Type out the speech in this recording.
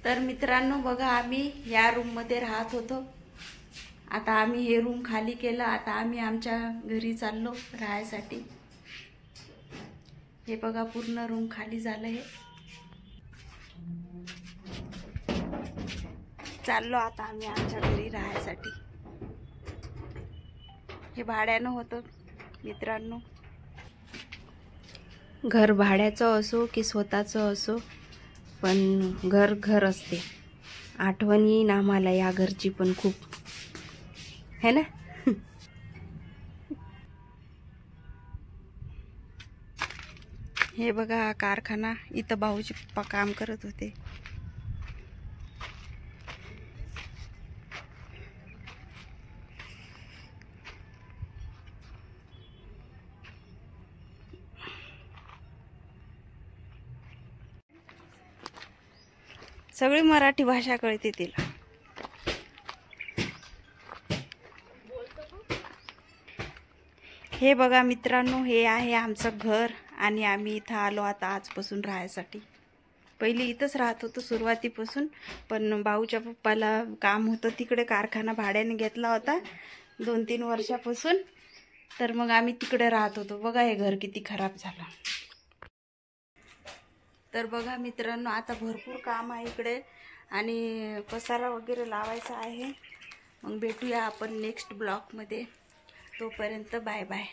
तर मित्रांनो बघा, आम्ही या रूममध्ये राहत होतो. आता आम्ही हे रूम खाली केलं. आता आम्ही आमच्या घरी चाललो राहायसाठी. हे बघा, पूर्ण रूम खाली झालं. हे चाललो आता आम्ही आमच्या घरी राहायसाठी. हे भाड्यानं होतं मित्रांनो. घर भाड्याचं असो की स्वतःचं असो, पण घर घर असते. आठवण येईन आम्हाला या घरची पण खूप, है ना. हे बघा कारखाना, इथं भाऊजी पप्पा काम करत होते. सगळी मराठी भाषा कळते तिला. हे बघा मित्रांनो, हे आहे आमचं घर आणि आम्ही इथं आलो आता आजपासून राहायसाठी. पहिली इथंच राहत होतो सुरुवातीपासून, पण भाऊच्या पप्पाला काम होतं तिकडे, कारखाना भाड्याने घेतला होता 2-3 वर्षापासून. तर मग आम्ही तिकडे राहत होतो. बघा हे घर किती खराब झालं. तर बघा मित्रांनो, आता भरपूर काम आहे इकडे आणि पसारा वगैरे लावायचा आहे. मग भेटूया आपण नेक्स्ट ब्लॉगमध्ये. तोपर्यंत बाय बाय.